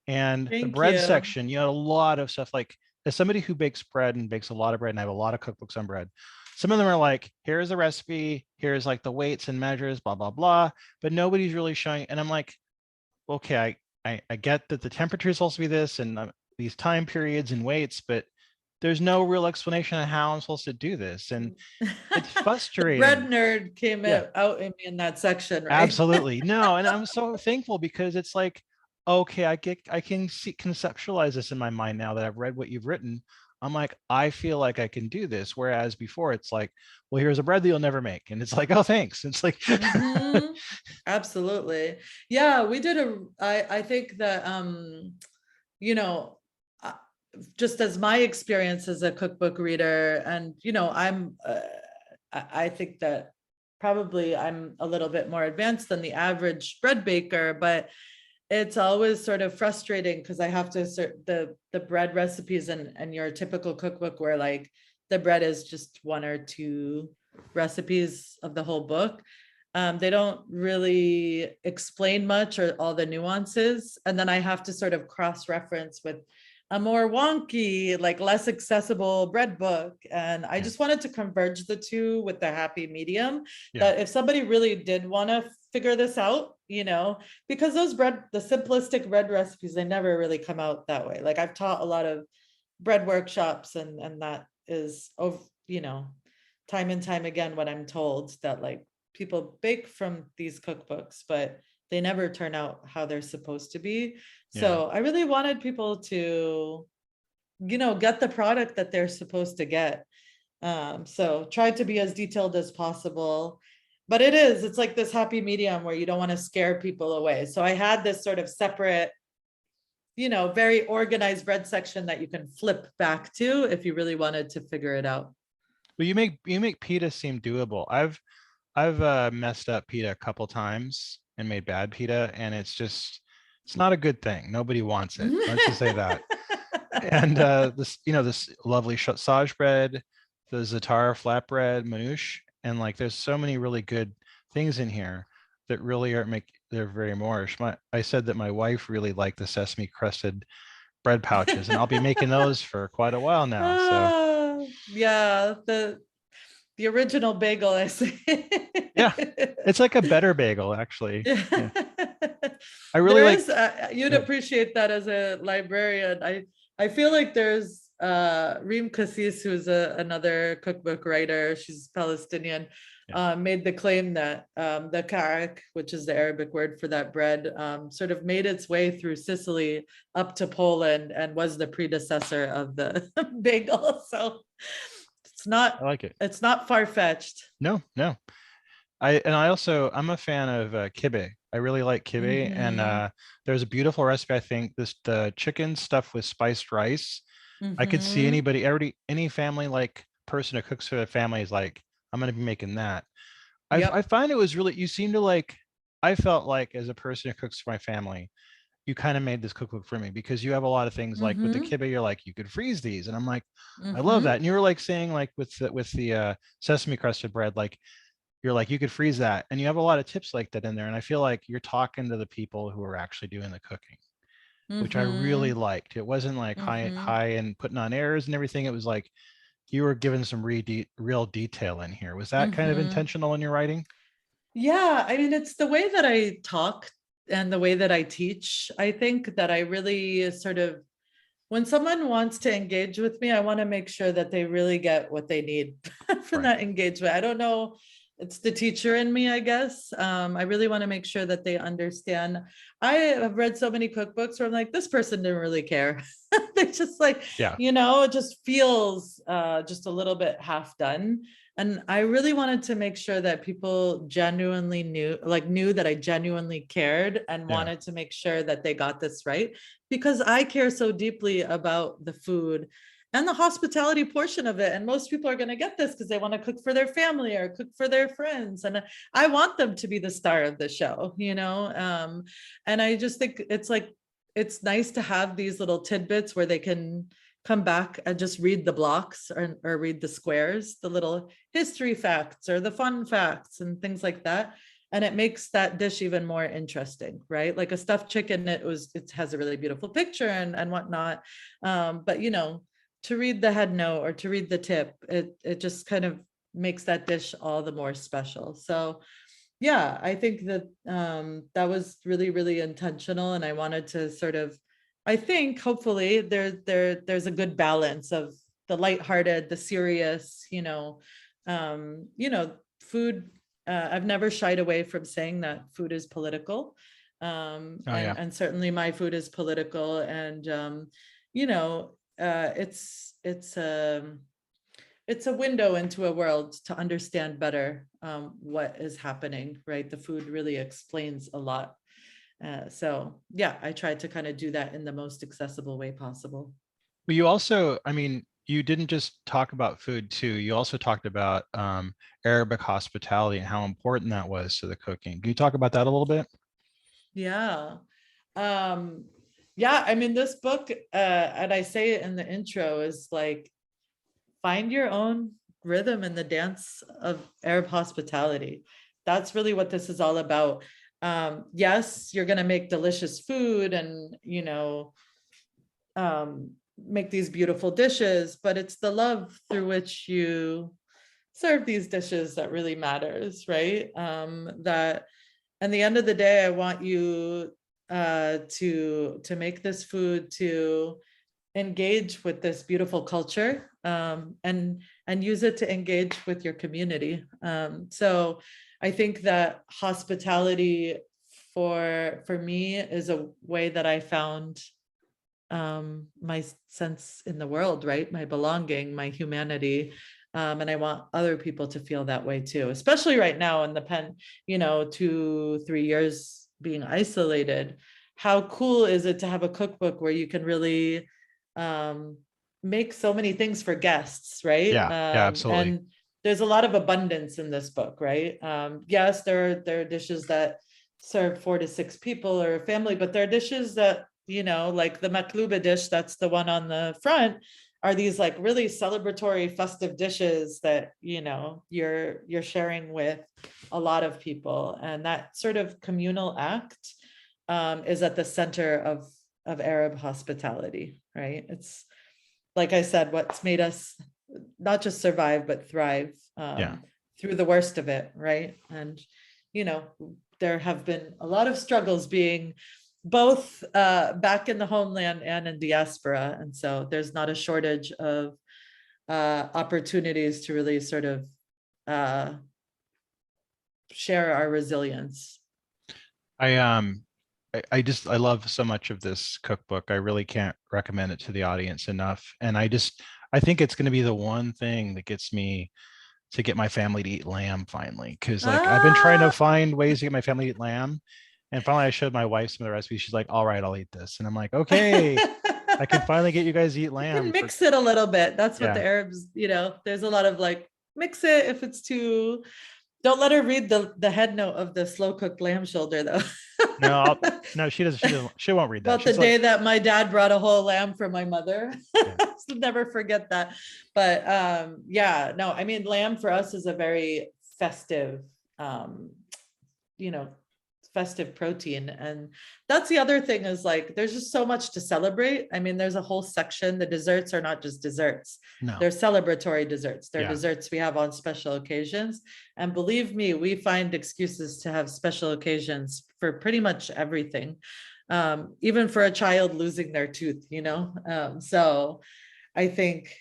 Speaker 1: And the bread section, a lot of stuff. Like, as somebody who bakes bread and bakes a lot of bread, and I have a lot of cookbooks on bread, some of them are like, here's the recipe, here's like the weights and measures, blah, blah, blah, but nobody's really showing. And I'm like, okay, I get that the temperature is supposed to be this, and these time periods and weights, but there's no real explanation of how I'm supposed to do this. And it's frustrating.
Speaker 2: The bread nerd came out in me in that section, right?
Speaker 1: Absolutely. No, and I'm so thankful, because it's like, okay, I can conceptualize this in my mind now that I've read what you've written. I'm like, I feel like I can do this. Whereas before it's like, well, here's a bread that you'll never make. And it's like, oh, thanks. It's like,
Speaker 2: Absolutely. Yeah, we did I think that, you know, uh, just as my experience as a cookbook reader, and, I think that probably I'm a little bit more advanced than the average bread baker, but it's always sort of frustrating because I have to the bread recipes and your typical cookbook where like the bread is just one or two recipes of the whole book. They don't really explain much or all the nuances. And then I have to sort of cross-reference with a more wonky, like less accessible bread book. And I
Speaker 1: Yeah.
Speaker 2: just wanted to converge the two with the happy medium,
Speaker 1: Yeah.
Speaker 2: that if somebody really did want to figure this out, because the simplistic bread recipes, they never really come out that way. Like I've taught a lot of bread workshops, and that is, time and time again what I'm told, that like people bake from these cookbooks, but they never turn out how they're supposed to be. So I really wanted people to, get the product that they're supposed to get. So tried to be as detailed as possible, but it's like this happy medium where you don't want to scare people away. So I had this sort of separate, very organized bread section that you can flip back to if you really wanted to figure it out.
Speaker 1: Well, you make pita seem doable. I've messed up pita a couple times and made bad pita, and it's not a good thing. Nobody wants it. Let's just say that. And this lovely sage bread, the za'atar flatbread, manouche, and like there's so many really good things in here that really they're very Moorish. I said that my wife really liked the sesame crusted bread pouches, and I'll be making those for quite a while now. So
Speaker 2: yeah, the original bagel, I say.
Speaker 1: yeah, it's like a better bagel, actually. Yeah. I really
Speaker 2: There
Speaker 1: like.
Speaker 2: is, you'd appreciate that as a librarian. I feel like there's Reem Assil, who's another cookbook writer. She's Palestinian. Made the claim that the karak, which is the Arabic word for that bread, sort of made its way through Sicily up to Poland and was the predecessor of the bagel. So
Speaker 1: I like it.
Speaker 2: It's not far-fetched.
Speaker 1: No. I'm a fan of kibbeh. I really like kibbeh, and there's a beautiful recipe. I think the chicken stuffed with spiced rice. I could see any family like person who cooks for their family is like, I'm going to be making that. I find it was really, you seem to like, I felt like as a person who cooks for my family, you kind of made this cookbook for me because you have a lot of things like with the kibbeh, you're like, you could freeze these. And I'm like, I love that. And you were like saying like with the sesame crusted bread, like, you're like, you could freeze that. And you have a lot of tips like that in there. And I feel like you're talking to the people who are actually doing the cooking, which I really liked. It wasn't like high and putting on airs and everything. It was like you were given some real detail in here. Was that kind of intentional in your writing?
Speaker 2: Yeah, I mean, it's the way that I talk and the way that I teach. I think that I really sort of, when someone wants to engage with me, I want to make sure that they really get what they need from that engagement. I don't know. It's the teacher in me, I guess. I really want to make sure that they understand. I have read so many cookbooks where I'm like, this person didn't really care. They just like, it just feels just a little bit half done. And I really wanted to make sure that people genuinely knew that I genuinely cared and wanted to make sure that they got this right, because I care so deeply about the food and the hospitality portion of it. And most people are going to get this because they want to cook for their family or cook for their friends. And I want them to be the star of the show, and I just think it's nice to have these little tidbits where they can come back and just read the blocks or read the squares, the little history facts or the fun facts and things like that. And it makes that dish even more interesting, right? Like a stuffed chicken, it has a really beautiful picture and whatnot. But to read the head note or to read the tip, it just kind of makes that dish all the more special. So yeah, I think that that was really, really intentional. And I wanted to sort of, I think hopefully there's a good balance of the lighthearted, the serious, food. I've never shied away from saying that food is political. And certainly my food is political. And, it's it's a window into a world to understand better what is happening, right? The food really explains a lot. So yeah, I tried to kind of do that in the most accessible way possible.
Speaker 1: But you also, I mean, you didn't just talk about food too. You also talked about Arabic hospitality and how important that was to the cooking. Can you talk about that a little bit?
Speaker 2: Yeah. Um, yeah, I mean, this book, and I say it in the intro, is like, find your own rhythm in the dance of Arab hospitality. That's really what this is all about. Yes, you're going to make delicious food and, make these beautiful dishes, but it's the love through which you serve these dishes that really matters, right? That at the end of the day, I want you to make this food, to engage with this beautiful culture, and use it to engage with your community. So I think that hospitality for me is a way that I found my sense in the world, right? My belonging, my humanity. And I want other people to feel that way too, especially right now in the 2-3 years being isolated. How cool is it to have a cookbook where you can really make so many things for guests, right?
Speaker 1: Yeah, absolutely.
Speaker 2: And there's a lot of abundance in this book, right? Yes, there are dishes that serve 4 to 6 people or a family, but there are dishes that, like the makluba dish, that's the one on the front, are these like really celebratory festive dishes that, you're sharing with a lot of people. And that sort of communal act is at the center of Arab hospitality, right? It's, like I said, what's made us not just survive, but thrive
Speaker 1: Yeah.
Speaker 2: through the worst of it, right? And, there have been a lot of struggles being both back in the homeland and in diaspora. And so there's not a shortage of opportunities to really sort of share our resilience.
Speaker 1: I love so much of this cookbook. I really can't recommend it to the audience enough. And I think it's going to be the one thing that gets me to get my family to eat lamb finally. Cause like I've been trying to
Speaker 2: Ah!
Speaker 1: find ways to get my family to eat lamb. And finally I showed my wife some of the recipes. She's like, all right, I'll eat this. And I'm like, okay, I can finally get you guys to eat
Speaker 2: You can
Speaker 1: lamb for,
Speaker 2: mix it a little bit. That's what the
Speaker 1: yeah.
Speaker 2: Arabs, there's a lot of like, mix it if it's too. Don't let her read the head note of the slow cooked lamb shoulder though.
Speaker 1: No, no, she won't read that.
Speaker 2: About the
Speaker 1: She's like,
Speaker 2: day that my dad brought a whole lamb for my mother.
Speaker 1: yeah,
Speaker 2: I'll never forget that. But yeah, no, I mean, lamb for us is a very festive, um, you know, festive protein. And that's the other thing, is like, there's just so much to celebrate. I mean, there's a whole section. The desserts are not just desserts.
Speaker 1: no,
Speaker 2: They're celebratory desserts. They're
Speaker 1: yeah,
Speaker 2: desserts we have on special occasions. And believe me, we find excuses to have special occasions for pretty much everything. Even for a child losing their tooth, so I think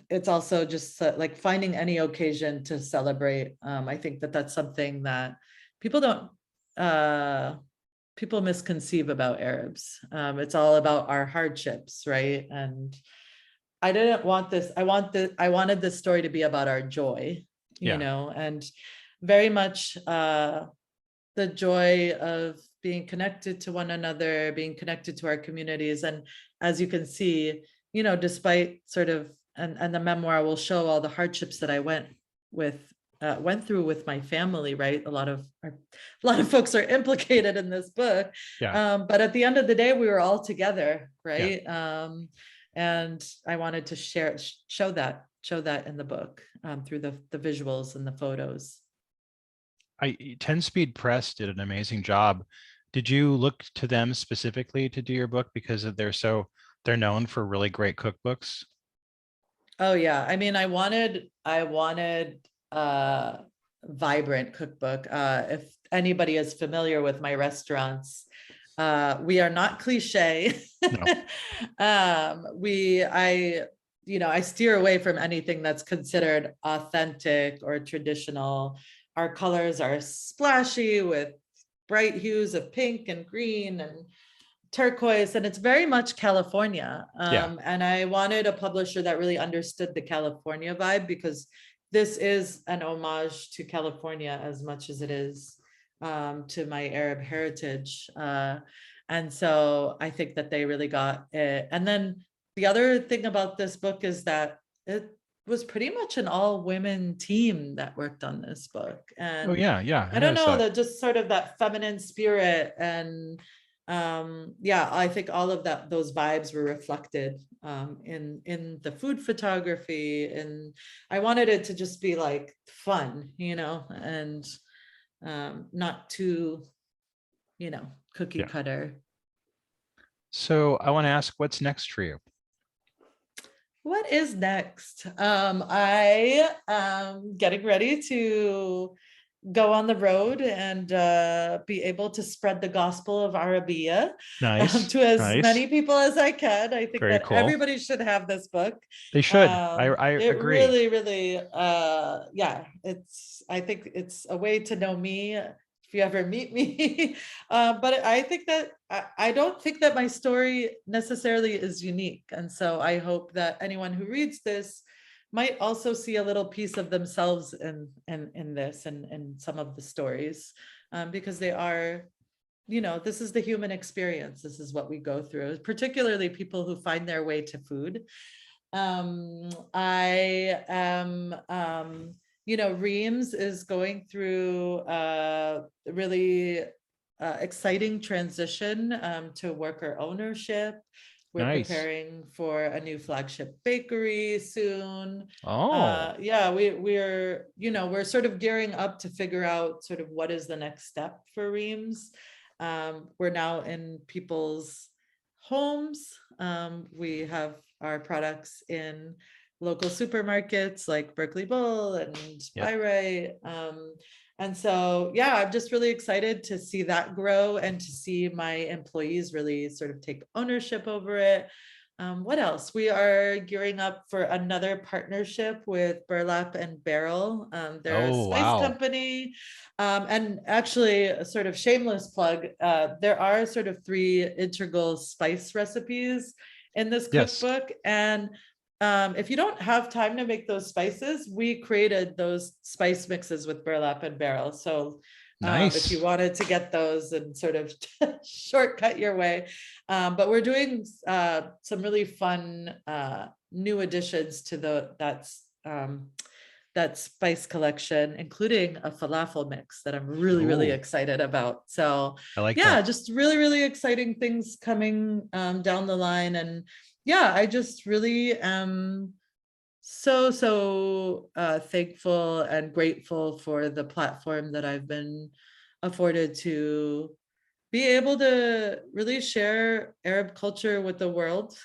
Speaker 2: it's also just like finding any occasion to celebrate. I think that that's something that people don't, people misconceive about Arabs. It's all about our hardships, right? And I didn't want this. I wanted this story to be about our joy,
Speaker 1: yeah,
Speaker 2: and very much the joy of being connected to one another, being connected to our communities. And as you can see, despite sort of, and the memoir will show all the hardships that I went through with my family, right? A lot of folks are implicated in this book.
Speaker 1: yeah,
Speaker 2: But at the end of the day, we were all together,
Speaker 1: yeah.
Speaker 2: right? And I wanted to show that in the book, through the visuals and the photos.
Speaker 1: 10 Speed Press did an amazing job. Did you look to them specifically to do your book because they're known for really great cookbooks?
Speaker 2: Oh yeah. I mean, I wanted a vibrant cookbook. If anybody is familiar with my restaurants, we are not cliche.
Speaker 1: No.
Speaker 2: I steer away from anything that's considered authentic or traditional. Our colors are splashy with bright hues of pink and green and turquoise, and it's very much California.
Speaker 1: Yeah.
Speaker 2: And I wanted a publisher that really understood the California vibe, because this is an homage to California as much as it is to my Arab heritage. And so I think that they really got it. And then the other thing about this book is that it was pretty much an all women team that worked on this book. And
Speaker 1: Oh yeah, yeah.
Speaker 2: I don't
Speaker 1: noticed
Speaker 2: know,
Speaker 1: that.
Speaker 2: that just sort of that feminine spirit, and yeah, I think all of those vibes were reflected in the food photography, and I wanted it to just be like fun, and not too, cookie
Speaker 1: Yeah.
Speaker 2: cutter.
Speaker 1: So I want to ask, what's next for you?
Speaker 2: What is next? I am getting ready to go on the road and be able to spread the gospel of Arabiyya
Speaker 1: Nice.
Speaker 2: to as
Speaker 1: Nice.
Speaker 2: many people as I can. I think
Speaker 1: Very
Speaker 2: that
Speaker 1: cool.
Speaker 2: everybody should have this book.
Speaker 1: They should. I
Speaker 2: It
Speaker 1: agree.
Speaker 2: really, really, yeah, I think it's a way to know me if you ever meet me. But I think that I don't think that my story necessarily is unique. And so I hope that anyone who reads this might also see a little piece of themselves in this and some of the stories, because they are, this is the human experience. This is what we go through, particularly people who find their way to food. I am, Reams is going through a really exciting transition to worker ownership. We're
Speaker 1: Nice.
Speaker 2: preparing for a new flagship bakery soon.
Speaker 1: Oh,
Speaker 2: Yeah, we're sort of gearing up to figure out sort of what is the next step for Reams. We're now in people's homes. We have our products in local supermarkets like Berkeley Bull and
Speaker 1: yep.
Speaker 2: Spyrite. And so, yeah, I'm just really excited to see that grow and to see my employees really sort of take ownership over it. What else? We are gearing up for another partnership with Burlap and Barrel. They're a
Speaker 1: Oh,
Speaker 2: spice
Speaker 1: wow.
Speaker 2: company. And actually, a sort of shameless plug, there are sort of 3 integral spice recipes in this
Speaker 1: Yes.
Speaker 2: cookbook. And if you don't have time to make those spices, we created those spice mixes with Burlap and Barrel. So if you
Speaker 1: Nice.
Speaker 2: wanted to get those and sort of shortcut your way. But we're doing some really fun new additions to that spice collection, including a falafel mix that I'm really, really
Speaker 1: Ooh,
Speaker 2: excited about. So
Speaker 1: I like
Speaker 2: yeah,
Speaker 1: that.
Speaker 2: just really, really exciting things coming down the line. And yeah, I just really am so thankful and grateful for the platform that I've been afforded to be able to really share Arab culture with the world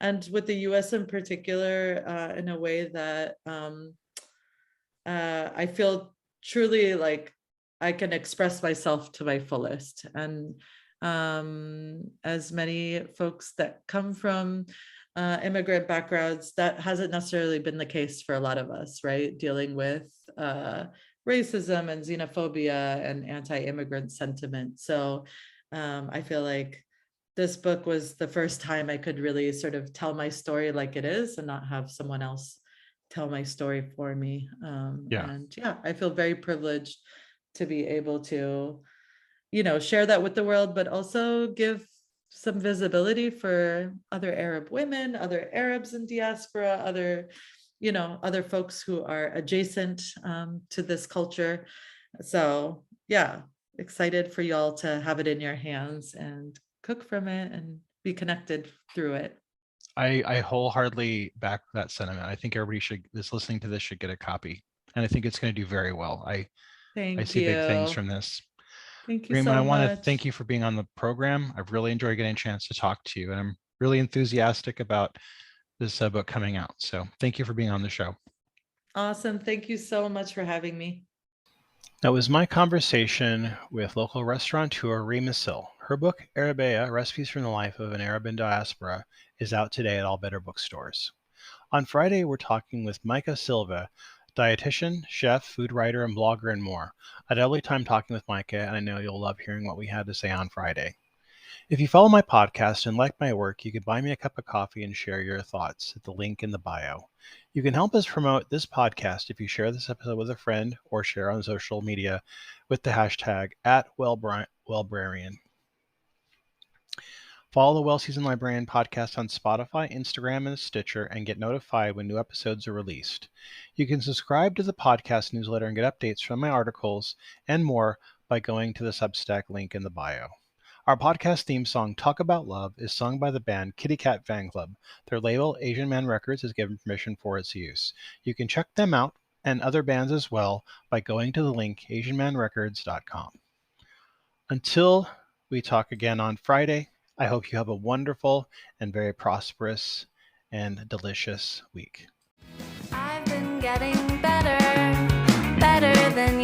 Speaker 2: and with the US in particular, in a way that I feel truly like I can express myself to my fullest. And as many folks that come from immigrant backgrounds, that hasn't necessarily been the case for a lot of us, right? Dealing with racism and xenophobia and anti-immigrant sentiment. So I feel like this book was the first time I could really sort of tell my story like it is and not have someone else tell my story for me.
Speaker 1: Yeah.
Speaker 2: And yeah, I feel very privileged to be able to, share that with the world, but also give some visibility for other Arab women, other Arabs in diaspora, other folks who are adjacent to this culture. So yeah, excited for y'all to have it in your hands and cook from it and be connected through it.
Speaker 1: I wholeheartedly back that sentiment. I think everybody that's listening to this should get a copy. And I think it's going to do very well. I
Speaker 2: Thank
Speaker 1: see big things
Speaker 2: you.
Speaker 1: from this.
Speaker 2: Thank you
Speaker 1: Reem, I
Speaker 2: so
Speaker 1: want to
Speaker 2: much.
Speaker 1: thank you for being on the program. I've really enjoyed getting a chance to talk to you, and I'm really enthusiastic about this book coming out. So thank you for being on the show.
Speaker 2: Awesome. Thank you so much for having me.
Speaker 1: That was my conversation with local restaurateur Reem Assil. Her book, Arabiyya, Recipes from the Life of an Arab in Diaspora, is out today at all better bookstores. On Friday, we're talking with Micah Silva, dietitian, chef, food writer, and blogger, and more. I had a lovely time talking with Micah, and I know you'll love hearing what we had to say on Friday. If you follow my podcast and like my work, you can buy me a cup of coffee and share your thoughts at the link in the bio. You can help us promote this podcast if you share this episode with a friend or share on social media with the hashtag @Librarian. Follow the Well-Seasoned Librarian podcast on Spotify, Instagram, and Stitcher and get notified when new episodes are released. You can subscribe to the podcast newsletter and get updates from my articles and more by going to the Substack link in the bio. Our podcast theme song, Talk About Love, is sung by the band Kitty Cat Fan Club. Their label, Asian Man Records, has given permission for its use. You can check them out and other bands as well by going to the link asianmanrecords.com. Until we talk again on Friday, I hope you have a wonderful and very prosperous and delicious week.
Speaker 3: I've been getting better than